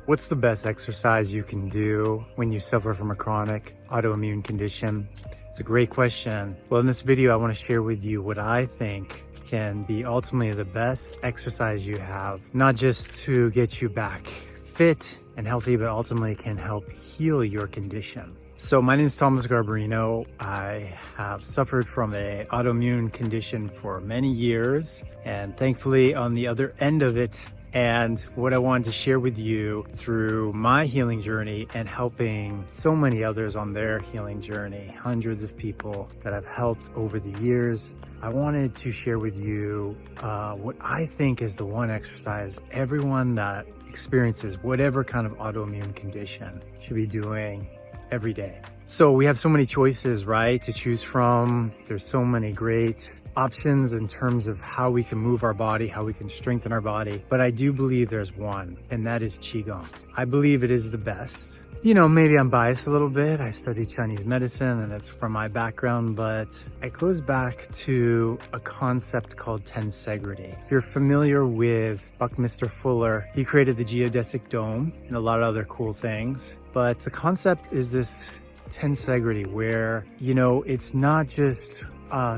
What's the best exercise you can do when you suffer from a chronic autoimmune condition? It's a great question. Well, in this video, I want to share with you what I think can be ultimately the best exercise you have, not just to get you back fit and healthy, but ultimately can help heal your condition. So my name is Thomas Garbarino. I have suffered from an autoimmune condition for many years, and thankfully on the other end of it. And what I wanted to share with you through my healing journey and helping so many others on their healing journey, hundreds of people that I've helped over the years, I wanted to share with you what I think is the one exercise everyone that experiences whatever kind of autoimmune condition should be doing every day. So we have so many choices, right, to choose from. There's so many great options in terms of how we can move our body, how we can strengthen our body. But I do believe there's one, and that is Qigong. I believe it is the best. You know, maybe I'm biased a little bit. I studied Chinese medicine and it's from my background, but it goes back to a concept called tensegrity. If you're familiar with Buckminster Fuller, he created the geodesic dome and a lot of other cool things. But the concept is this tensegrity where, you know, it's not just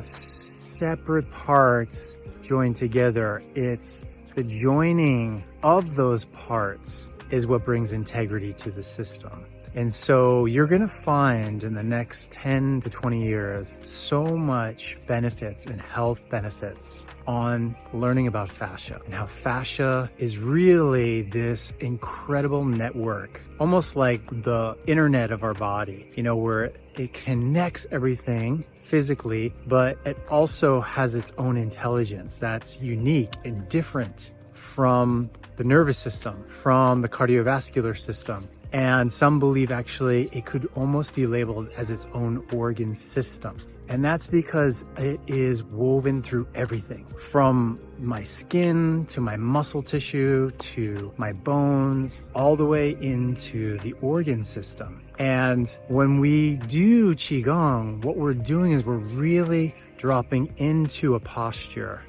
separate parts joined together. It's the joining of those parts is what brings integrity to the system. And so you're gonna find in the next 10 to 20 years so much benefits and health benefits on learning about fascia and how fascia is really this incredible network, almost like the internet of our body, you know, where it connects everything physically, but it also has its own intelligence that's unique and different from the nervous system, from the cardiovascular system. And some believe actually it could almost be labeled as its own organ system. And that's because it is woven through everything, from my skin to my muscle tissue to my bones, all the way into the organ system. And when we do Qigong, what we're doing is we're really dropping into a posture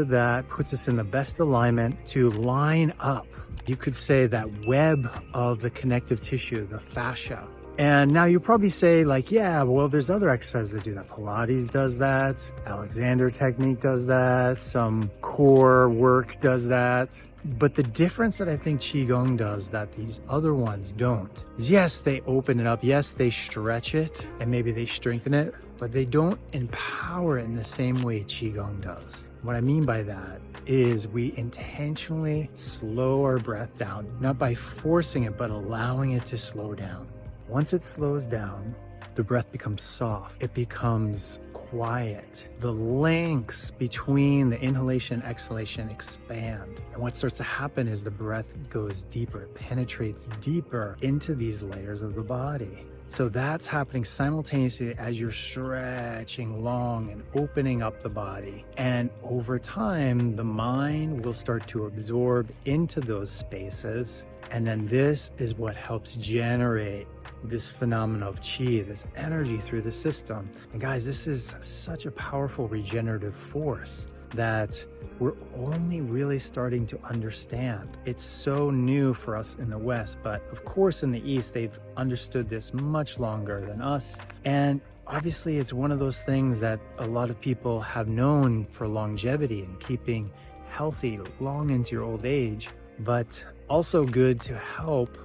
that puts us in the best alignment to line up, you could say, that web of the connective tissue, the fascia. And now you probably say, like, yeah, well, there's other exercises that do that. Pilates does that, Alexander technique does that, some core work does that. But the difference that I think Qigong does that these other ones don't is, yes, they open it up, yes, they stretch it, and maybe they strengthen it, but they don't empower it in the same way Qigong does. What I mean by that is we intentionally slow our breath down, not by forcing it, but allowing it to slow down. Once it slows down, the breath becomes soft. It becomes quiet. The lengths between the inhalation and exhalation expand. And what starts to happen is the breath goes deeper, it penetrates deeper into these layers of the body. So that's happening simultaneously as you're stretching long and opening up the body. And over time, the mind will start to absorb into those spaces. And then this is what helps generate this phenomenon of qi, this energy through the system. And guys, this is such a powerful regenerative force that we're only really starting to understand. It's so new for us in the West, but of course in the East, they've understood this much longer than us. And obviously it's one of those things that a lot of people have known for longevity and keeping healthy long into your old age, but also good to help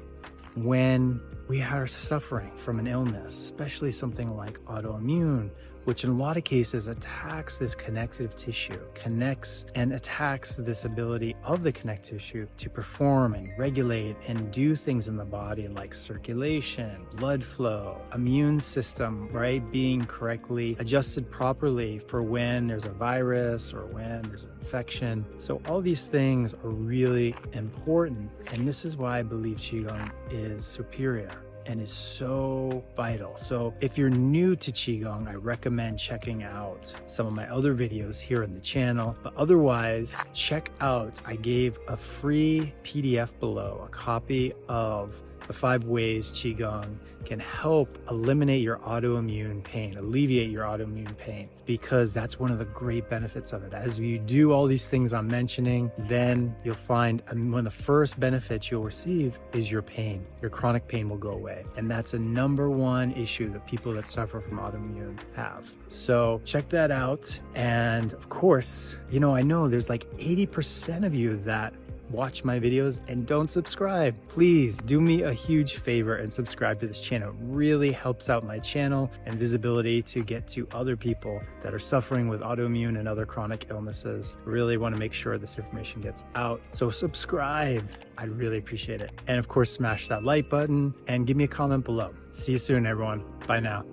when we are suffering from an illness, especially something like autoimmune, which in a lot of cases attacks this connective tissue, connects and attacks this ability of the connective tissue to perform and regulate and do things in the body like circulation, blood flow, immune system, right? Being correctly adjusted properly for when there's a virus or when there's an infection. So all these things are really important. And this is why I believe Qigong is superior and is so vital. So if you're new to Qigong, I recommend checking out some of my other videos here on the channel. But otherwise, check out, I gave a free PDF below, a copy of the 5 ways Qigong can help eliminate your autoimmune pain, alleviate your autoimmune pain, because that's one of the great benefits of it. As you do all these things I'm mentioning, then you'll find one of the first benefits you'll receive is your pain. Your chronic pain will go away. And that's a #1 issue that people that suffer from autoimmune have. So check that out. And of course, I know there's like 80% of you that watch my videos and don't subscribe. Please do me a huge favor and subscribe to this channel. It really helps out my channel and visibility to get to other people that are suffering with autoimmune and other chronic illnesses. Really want to make sure this information gets out. So subscribe. I'd really appreciate it. And of course, smash that like button and give me a comment below. See you soon, everyone. Bye now.